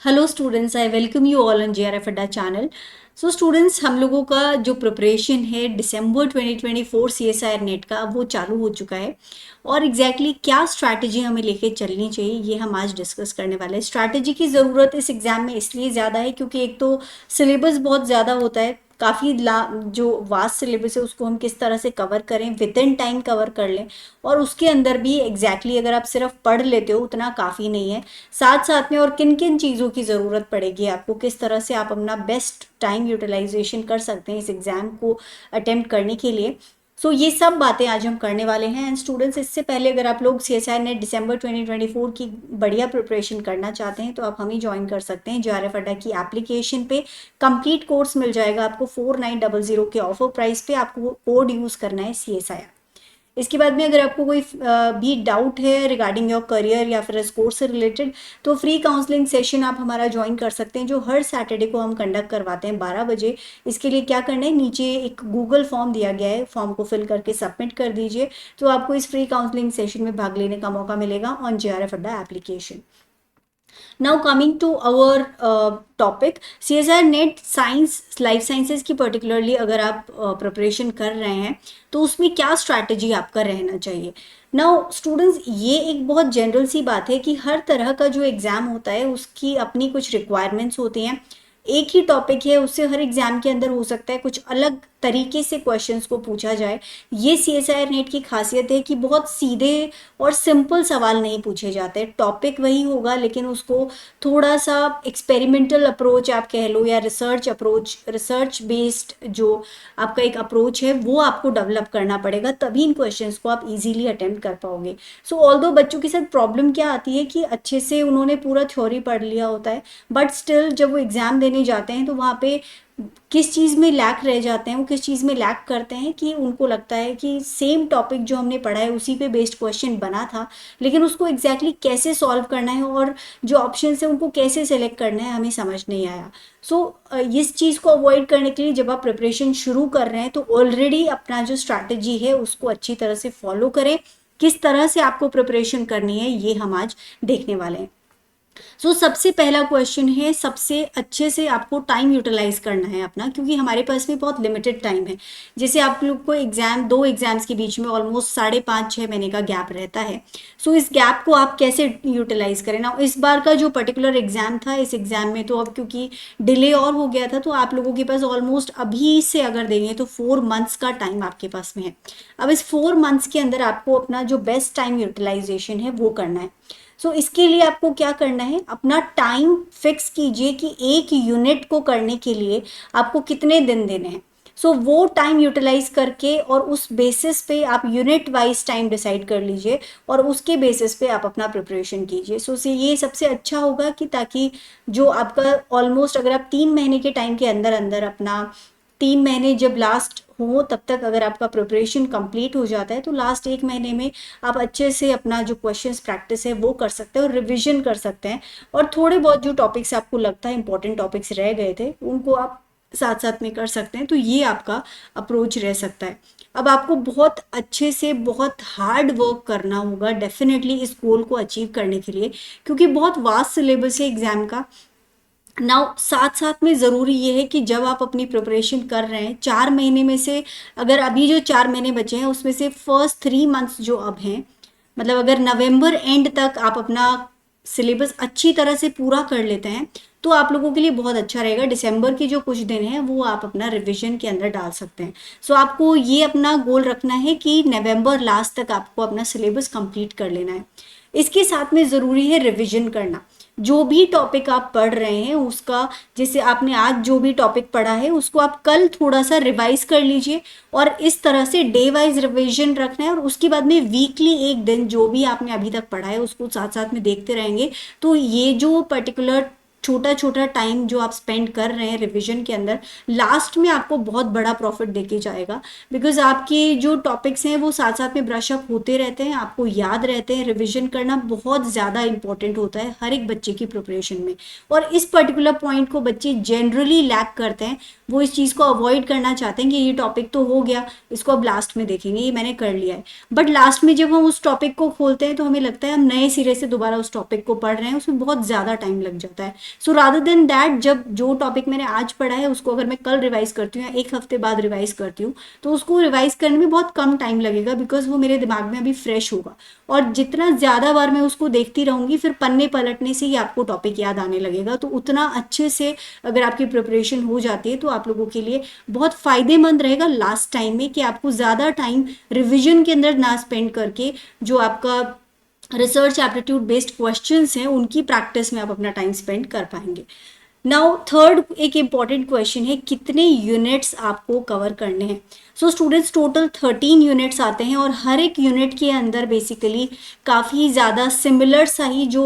Hello students, I welcome you all on JRF अड्डा channel. So students, हम लोगों का जो प्रिपरेशन है दिसंबर 2024 CSIR नेट का, अब वो चालू हो चुका है। और एग्जैक्टली क्या स्ट्रैटेजी हमें लेके चलनी चाहिए, ये हम आज डिस्कस करने वाले हैं। स्ट्रैटेजी की ज़रूरत इस एग्ज़ाम में इसलिए ज़्यादा है क्योंकि एक तो सिलेबस बहुत ज़्यादा होता है, काफ़ी जो वास्ट सिलेबस है उसको हम किस तरह से कवर करें, विद इन टाइम कवर कर लें। और उसके अंदर भी अगर आप सिर्फ पढ़ लेते हो उतना काफ़ी नहीं है। साथ साथ में और किन किन चीज़ों की ज़रूरत पड़ेगी आपको, किस तरह से आप अपना बेस्ट टाइम यूटिलाइजेशन कर सकते हैं इस एग्ज़ाम को अटेम्प्ट करने के लिए। ये सब बातें आज हम करने वाले हैं। एंड स्टूडेंट्स, इससे पहले अगर आप लोग CSIR नेट दिसंबर 2024 की बढ़िया प्रिपरेशन करना चाहते हैं तो आप हमें ज्वाइन कर सकते हैं JRF अड्डा की एप्लीकेशन पे। कंप्लीट कोर्स मिल जाएगा आपको 4900 के ऑफर प्राइस पे। आपको कोड यूज़ करना है CSIR। इसके बाद में अगर आपको कोई भी डाउट है रिगार्डिंग योर करियर या फिर इस कोर्स से रिलेटेड, तो फ्री काउंसलिंग सेशन आप हमारा ज्वाइन कर सकते हैं, जो हर सैटरडे को हम कंडक्ट करवाते हैं 12 बजे। इसके लिए क्या करना है, नीचे एक गूगल फॉर्म दिया गया है, फॉर्म को फिल करके सबमिट कर दीजिए, तो आपको इस फ्री काउंसलिंग सेशन में भाग लेने का मौका मिलेगा on JRF Adda application. Now coming to our topic, CSIR net science life sciences की पर्टिकुलरली अगर आप प्रिपरेशन कर रहे हैं तो उसमें क्या स्ट्रैटेजी आपका रहना चाहिए। नाउ स्टूडेंट्स, ये एक बहुत जनरल सी बात है कि हर तरह का जो एग्ज़ाम होता है उसकी अपनी कुछ रिक्वायरमेंट्स होती हैं। एक ही टॉपिक है, उससे हर एग्जाम के अंदर हो सकता है कुछ अलग तरीके से क्वेश्चंस को पूछा जाए। ये CSIR नेट की खासियत है कि बहुत सीधे और सिंपल सवाल नहीं पूछे जाते। टॉपिक वही होगा लेकिन उसको थोड़ा सा एक्सपेरिमेंटल अप्रोच आप कह लो, या रिसर्च बेस्ड जो आपका एक अप्रोच है वो आपको डेवलप करना पड़ेगा, तभी इन क्वेश्चंस को आप इजीली अटेम्प्ट कर पाओगे। ऑल्दो बच्चों के साथ प्रॉब्लम क्या आती है कि अच्छे से उन्होंने पूरा थ्योरी पढ़ लिया होता है, बट स्टिल जब वो एग्ज़ाम देने जाते हैं तो वहाँ पे किस चीज़ में लैक रह जाते हैं, वो किस चीज़ में लैक करते हैं कि उनको लगता है कि सेम टॉपिक जो हमने पढ़ा है उसी पे बेस्ड क्वेश्चन बना था, लेकिन उसको एग्जैक्टली कैसे सॉल्व करना है और जो ऑप्शन है उनको कैसे सेलेक्ट करना है हमें समझ नहीं आया। इस चीज़ को अवॉइड करने के लिए जब आप प्रिपरेशन शुरू कर रहे हैं तो ऑलरेडी अपना जो स्ट्रैटेजी है उसको अच्छी तरह से फॉलो करें। किस तरह से आपको प्रिपरेशन करनी है ये हम आज देखने वाले हैं। सबसे पहला क्वेश्चन है, सबसे अच्छे से आपको टाइम यूटिलाइज करना है अपना, क्योंकि हमारे पास में बहुत लिमिटेड टाइम है। जैसे आप लोग को दो एग्जाम्स के बीच में ऑलमोस्ट 5.5-6 महीने का गैप रहता है। इस गैप को आप कैसे यूटिलाइज करें ना। इस बार का जो पर्टिकुलर एग्जाम था, इस एग्जाम में तो अब क्योंकि डिले और हो गया था, तो आप लोगों के पास ऑलमोस्ट अभी से अगर देंगे तो 4 मंथ्स का टाइम आपके पास में है। अब इस 4 मंथ्स के अंदर आपको अपना जो बेस्ट टाइम यूटिलाइजेशन है वो करना है। इसके लिए आपको क्या करना है, अपना टाइम फिक्स कीजिए कि एक यूनिट को करने के लिए आपको कितने दिन देने हैं। वो टाइम यूटिलाइज करके और उस बेसिस पे आप यूनिट वाइज टाइम डिसाइड कर लीजिए और उसके बेसिस पे आप अपना प्रिपरेशन कीजिए। ये सबसे अच्छा होगा कि ताकि जो आपका ऑलमोस्ट अगर आप 3 महीने के टाइम के अंदर अंदर अपना 3 महीने जब लास्ट हो तब तक अगर आपका प्रिपरेशन कंप्लीट हो जाता है तो लास्ट 1 महीने में आप अच्छे से अपना जो क्वेश्चंस प्रैक्टिस है वो कर सकते हैं और रिवीजन कर सकते हैं। और थोड़े बहुत जो टॉपिक्स आपको लगता है इंपॉर्टेंट टॉपिक्स रह गए थे उनको आप साथ साथ में कर सकते हैं। ये आपका अप्रोच रह सकता है। अब आपको बहुत अच्छे से बहुत हार्ड वर्क करना होगा डेफिनेटली इस गोल को अचीव करने के लिए, क्योंकि बहुत वास्ट सिलेबस है एग्जाम का। नाउ साथ साथ में ज़रूरी ये है कि जब आप अपनी प्रिपरेशन कर रहे हैं 4 महीने में से, अगर अभी जो 4 महीने बचे हैं उसमें से फर्स्ट 3 मंथ्स जो अब हैं, मतलब अगर नवंबर एंड तक आप अपना सिलेबस अच्छी तरह से पूरा कर लेते हैं तो आप लोगों के लिए बहुत अच्छा रहेगा। दिसंबर के जो कुछ दिन हैं वो आप अपना रिवीजन के अंदर डाल सकते हैं। आपको ये अपना गोल रखना है कि नवंबर लास्ट तक आपको अपना सिलेबस कंप्लीट कर लेना है। इसके साथ में ज़रूरी है रिवीजन करना। जो भी टॉपिक आप पढ़ रहे हैं उसका, जैसे आपने आज जो भी टॉपिक पढ़ा है उसको आप कल थोड़ा सा रिवाइज कर लीजिए और इस तरह से डे वाइज रिवीजन रखना है। और उसके बाद में वीकली एक दिन जो भी आपने अभी तक पढ़ा है उसको साथ साथ में देखते रहेंगे, तो ये जो पर्टिकुलर छोटा छोटा टाइम जो आप स्पेंड कर रहे हैं रिवीजन के अंदर, लास्ट में आपको बहुत बड़ा प्रॉफिट देके जाएगा। बिकॉज आपके जो टॉपिक्स हैं वो साथ साथ में ब्रश अप होते रहते हैं, आपको याद रहते हैं। रिवीजन करना बहुत ज़्यादा इंपॉर्टेंट होता है हर एक बच्चे की प्रिपरेशन में, और इस पर्टिकुलर पॉइंट को बच्चे जनरली लैक करते हैं। वो इस चीज़ को अवॉइड करना चाहते हैं कि ये टॉपिक तो हो गया, इसको अब लास्ट में देखेंगे, ये मैंने कर लिया है। बट लास्ट में जब हम उस टॉपिक को खोलते हैं तो हमें लगता है हम नए सिरे से दोबारा उस टॉपिक को पढ़ रहे हैं, उसमें बहुत ज़्यादा टाइम लग जाता है। सो रादर देन दैट, जब जो टॉपिक मैंने आज पढ़ा है उसको अगर मैं कल रिवाइज करती हूँ या एक हफ्ते बाद रिवाइज करती हूँ, तो उसको रिवाइज करने में बहुत कम टाइम लगेगा, बिकॉज वो मेरे दिमाग में अभी फ्रेश होगा। और जितना ज़्यादा बार मैं उसको देखती रहूँगी, फिर पन्ने पलटने से ही आपको टॉपिक याद आने लगेगा। तो उतना अच्छे से अगर आपकी प्रिपरेशन हो जाती है तो आप लोगों के लिए बहुत फ़ायदेमंद रहेगा लास्ट टाइम में, कि आपको ज़्यादा टाइम रिविजन के अंदर ना स्पेंड करके जो आपका रिसर्च एप्टीट्यूड बेस्ड क्वेश्चंस हैं उनकी प्रैक्टिस में आप अपना टाइम स्पेंड कर पाएंगे। नाउ थर्ड एक इम्पॉर्टेंट क्वेश्चन है, कितने यूनिट्स आपको कवर करने हैं। सो स्टूडेंट्स, टोटल 13 यूनिट्स आते हैं और हर एक यूनिट के अंदर बेसिकली काफ़ी ज़्यादा सिमिलर सा ही जो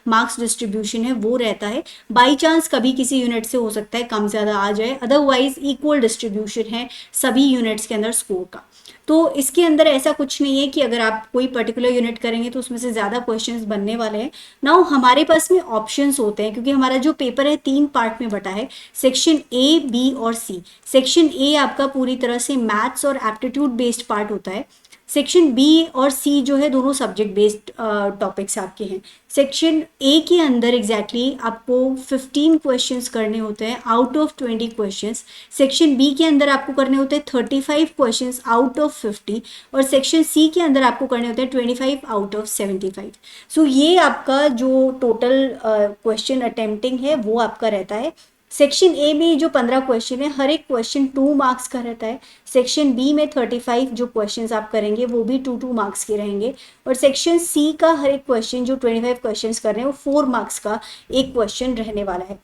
मार्क्स डिस्ट्रीब्यूशन है वो रहता है। बाई चांस कभी किसी यूनिट से हो सकता है कम ज़्यादा आ जाए, अदरवाइज इक्वल डिस्ट्रीब्यूशन है सभी यूनिट्स के अंदर स्कोर का। तो इसके अंदर ऐसा कुछ नहीं है कि अगर आप कोई पर्टिकुलर यूनिट करेंगे तो उसमें से ज़्यादा क्वेश्चंस बनने वाले हैं। नाउ हमारे पास में ऑप्शंस होते हैं, क्योंकि हमारा जो पेपर है 3 पार्ट में बटा है, सेक्शन ए, बी और सी। सेक्शन ए आपका पूरी तरह से मैथ्स और एप्टीट्यूड बेस्ड पार्ट होता है। सेक्शन बी और सी जो है दोनों सब्जेक्ट बेस्ड टॉपिक्स आपके हैं। सेक्शन ए के अंदर एग्जैक्टली आपको 15 क्वेश्चंस करने होते हैं out of 20 questions. Section B के अंदर आपको करने होते हैं 35 क्वेश्चंस आउट ऑफ 50, और सेक्शन सी के अंदर आपको करने होते हैं 25 आउट ऑफ 75। सो ये आपका जो टोटल क्वेश्चन अटेम्प्टिंग है वो आपका रहता है। सेक्शन ए में जो 15 क्वेश्चन है, हर एक क्वेश्चन 2 मार्क्स का रहता है। सेक्शन बी में 35 जो क्वेश्चंस आप करेंगे वो भी 2 मार्क्स के रहेंगे। और सेक्शन सी का हर एक क्वेश्चन जो 25 क्वेश्चंस कर रहे हैं वो 4 मार्क्स का एक क्वेश्चन रहने वाला है।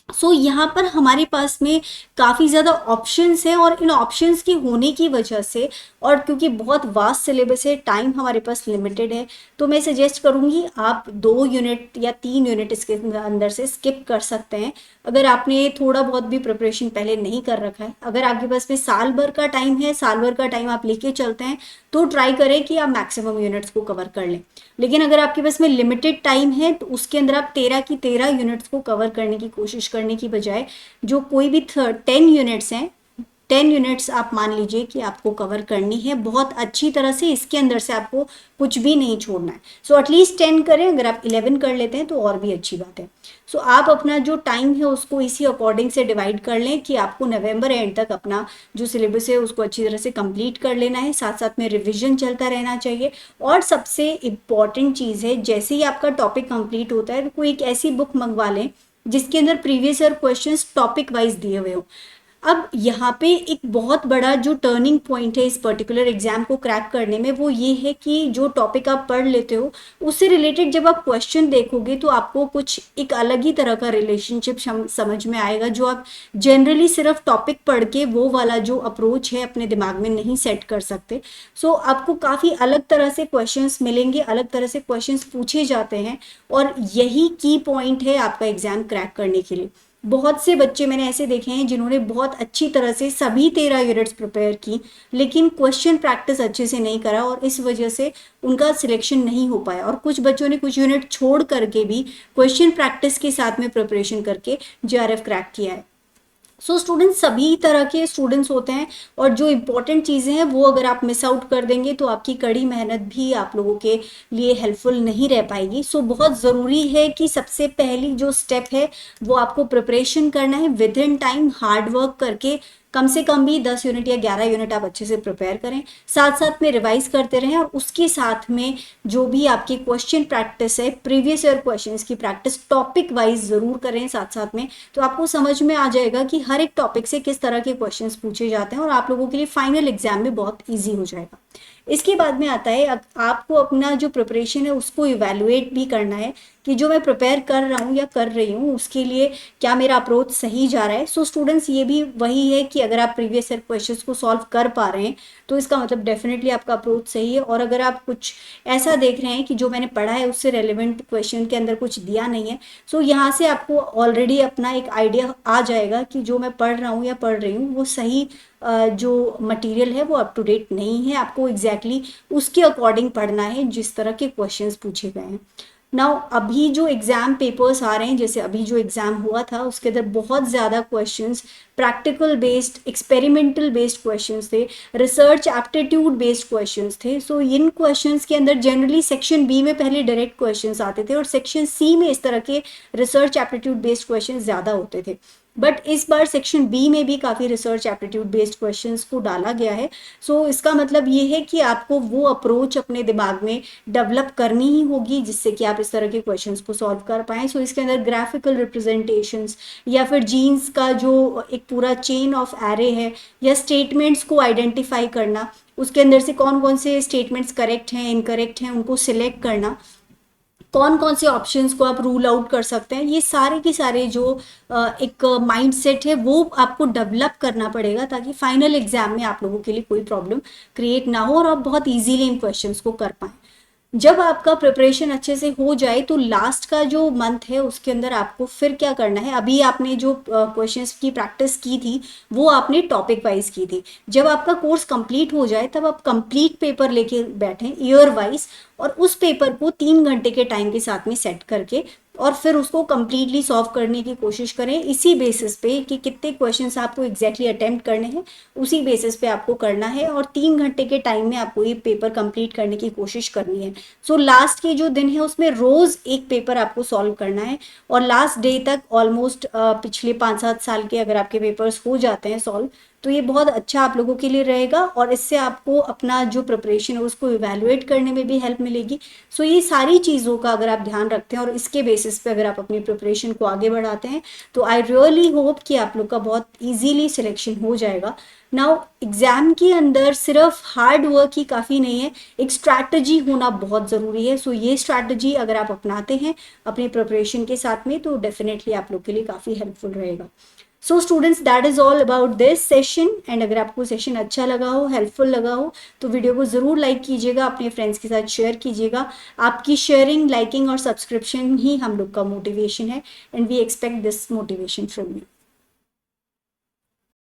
सो यहाँ पर हमारे पास में काफ़ी ज़्यादा ऑप्शंस हैं, और इन ऑप्शंस के होने की वजह से, और क्योंकि बहुत वास्ट सिलेबस है, टाइम हमारे पास लिमिटेड है, तो मैं सजेस्ट करूँगी आप 2 यूनिट या 3 यूनिट इसके अंदर से स्किप कर सकते हैं। अगर आपने थोड़ा बहुत भी प्रिपरेशन पहले नहीं कर रखा है, अगर आपके पास में साल भर का टाइम है, साल भर का टाइम आप लेके चलते हैं, तो ट्राई करें कि आप मैक्सिमम यूनिट्स को कवर कर लें। लेकिन अगर आपके पास में लिमिटेड टाइम है तो उसके अंदर आप 13 की 13 यूनिट्स को कवर करने की कोशिश करने की बजाय जो कोई भी 10 यूनिट्स हैं, 10 यूनिट्स आप मान लीजिए कि आपको कवर करनी है बहुत अच्छी तरह से। इसके अंदर से आपको कुछ भी नहीं छोड़ना है। सो एटलीस्ट 10 करें, अगर आप 11 कर लेते हैं तो और भी अच्छी बात है। सो आप अपना जो टाइम है उसको इसी अकॉर्डिंग से डिवाइड कर लें कि आपको नवंबर एंड तक अपना जो सिलेबस है उसको अच्छी तरह से कंप्लीट कर लेना है। साथ साथ में रिविजन चलता रहना चाहिए। और सबसे इम्पॉर्टेंट चीज़ है, जैसे ही आपका टॉपिक कंप्लीट होता है तो कोई एक ऐसी बुक मंगवा लें जिसके अंदर previous year questions topic wise दिए हुए हो। अब यहाँ पे एक बहुत बड़ा जो टर्निंग पॉइंट है इस पर्टिकुलर एग्जाम को क्रैक करने में, वो ये है कि जो टॉपिक आप पढ़ लेते हो उससे रिलेटेड जब आप क्वेश्चन देखोगे तो आपको कुछ एक अलग ही तरह का रिलेशनशिप समझ में आएगा, जो आप जनरली सिर्फ टॉपिक पढ़ के वो वाला जो अप्रोच है अपने दिमाग में नहीं सेट कर सकते। सो आपको काफ़ी अलग तरह से क्वेश्चंस मिलेंगे, अलग तरह से क्वेश्चंस पूछे जाते हैं, और यही की पॉइंट है आपका एग्जाम क्रैक करने के लिए। बहुत से बच्चे मैंने ऐसे देखे हैं जिन्होंने बहुत अच्छी तरह से सभी 13 यूनिट्स प्रिपेयर की, लेकिन क्वेश्चन प्रैक्टिस अच्छे से नहीं करा और इस वजह से उनका सिलेक्शन नहीं हो पाया। और कुछ बच्चों ने कुछ यूनिट छोड़ करके भी क्वेश्चन प्रैक्टिस के साथ में प्रिपरेशन करके जेआरएफ क्रैक किया है। सो स्टूडेंट्स, सभी तरह के स्टूडेंट्स होते हैं, और जो इम्पोर्टेंट चीज़ें हैं वो अगर आप मिस आउट कर देंगे तो आपकी कड़ी मेहनत भी आप लोगों के लिए हेल्पफुल नहीं रह पाएगी। सो बहुत ज़रूरी है कि सबसे पहली जो स्टेप है वो आपको प्रिपरेशन करना है with in time, hard work करके। कम से कम भी 10 यूनिट या 11 यूनिट आप अच्छे से प्रिपेयर करें, साथ साथ में रिवाइज करते रहें, और उसके साथ में जो भी आपकी क्वेश्चन प्रैक्टिस है, प्रीवियस ईयर क्वेश्चंस की प्रैक्टिस टॉपिक वाइज ज़रूर करें साथ साथ में। तो आपको समझ में आ जाएगा कि हर एक टॉपिक से किस तरह के क्वेश्चंस पूछे जाते हैं, और आप लोगों के लिए फाइनल एग्जाम में बहुत ईजी हो जाएगा। इसके बाद में आता है आपको अपना जो प्रिपरेशन है उसको इवैल्यूएट भी करना है कि जो मैं प्रिपेयर कर रहा हूँ या कर रही हूँ उसके लिए क्या मेरा अप्रोच सही जा रहा है। सो स्टूडेंट्स, ये भी वही है कि अगर आप प्रीवियस ईयर क्वेश्चंस को सॉल्व कर पा रहे हैं तो इसका मतलब डेफिनेटली आपका अप्रोच सही है। और अगर आप कुछ ऐसा देख रहे हैं कि जो मैंने पढ़ा है उससे रेलिवेंट क्वेश्चन के अंदर कुछ दिया नहीं है, सो यहाँ से आपको ऑलरेडी अपना एक आइडिया आ जाएगा कि जो मैं पढ़ रहा हूँ या पढ़ रही हूँ वो सही जो मटेरियल है वो अप टू डेट नहीं है। आपको एग्जैक्टली उसके अकॉर्डिंग पढ़ना है जिस तरह के क्वेश्चंस पूछे गए हैं। नाउ अभी जो एग्जाम पेपर्स आ रहे हैं, जैसे अभी जो एग्जाम हुआ था उसके अंदर बहुत ज़्यादा questions practical based, experimental based questions थे, रिसर्च एप्टीट्यूड बेस्ड क्वेश्चंस थे। सो इन क्वेश्चंस के अंदर जनरली सेक्शन बी में पहले डायरेक्ट क्वेश्चंस आते थे और सेक्शन सी में इस तरह के रिसर्च एप्टीट्यूड बेस्ड क्वेश्चंस ज़्यादा होते थे। बट इस बार सेक्शन बी में भी काफ़ी रिसर्च एप्टीट्यूड बेस्ड क्वेश्चंस को डाला गया है। सो इसका मतलब ये है कि आपको वो अप्रोच अपने दिमाग में डेवलप करनी ही होगी जिससे कि आप इस तरह के क्वेश्चंस को सॉल्व कर पाएँ। सो इसके अंदर ग्राफिकल रिप्रेजेंटेशंस या फिर जीन्स का जो एक पूरा चेन ऑफ एरे है, या स्टेटमेंट्स को आइडेंटिफाई करना, उसके अंदर से कौन कौन से स्टेटमेंट्स करेक्ट हैं, इनकरेक्ट हैं, उनको सिलेक्ट करना, कौन कौन से ऑप्शंस को आप रूल आउट कर सकते हैं, ये सारे के सारे जो एक माइंडसेट है वो आपको डेवलप करना पड़ेगा ताकि फाइनल एग्जाम में आप लोगों के लिए कोई प्रॉब्लम क्रिएट ना हो और आप बहुत इजीली इन क्वेश्चंस को कर पाएं। जब आपका प्रिपरेशन अच्छे से हो जाए तो लास्ट का जो मंथ है उसके अंदर आपको फिर क्या करना है, अभी आपने जो क्वेश्चंस की प्रैक्टिस की थी वो आपने टॉपिक वाइज की थी। जब आपका कोर्स कंप्लीट हो जाए तब आप कंप्लीट पेपर लेके बैठें ईयर वाइज, और उस पेपर को 3 घंटे के टाइम के साथ में सेट करके और फिर उसको कंप्लीटली सॉल्व करने की कोशिश करें। इसी बेसिस पे कि कितने क्वेश्चंस आपको एग्जैक्टली अटेम्प्ट करने हैं उसी बेसिस पे आपको करना है, और 3 घंटे के टाइम में आपको ये पेपर कंप्लीट करने की कोशिश करनी है। सो लास्ट के जो दिन है उसमें रोज एक पेपर आपको सॉल्व करना है, और लास्ट डे तक ऑलमोस्ट पिछले 5-7 साल के अगर आपके पेपर्स हो जाते हैं सॉल्व तो ये बहुत अच्छा आप लोगों के लिए रहेगा, और इससे आपको अपना जो प्रिपरेशन है उसको इवैल्यूएट करने में भी हेल्प मिलेगी। सो ये सारी चीज़ों का अगर आप ध्यान रखते हैं और इसके बेसिस पे अगर आप अपनी प्रिपरेशन को आगे बढ़ाते हैं तो आई रियली होप कि आप लोग का बहुत इजीली सिलेक्शन हो जाएगा। नाउ एग्जाम के अंदर सिर्फ हार्ड वर्क ही काफ़ी नहीं है, एक स्ट्रैटेजी होना बहुत ज़रूरी है। सो ये स्ट्रैटेजी अगर आप अपनाते हैं अपनी प्रिपरेशन के साथ में तो डेफिनेटली आप लोग के लिए काफ़ी हेल्पफुल रहेगा। So students that is all about this session, and अगर आपको सेशन अच्छा लगा हो, हेल्पफुल लगा हो तो वीडियो को ज़रूर लाइक कीजिएगा, अपने फ्रेंड्स के साथ शेयर कीजिएगा। आपकी शेयरिंग, लाइकिंग और सब्सक्रिप्शन ही हम लोग का मोटिवेशन है, and we expect this motivation from you.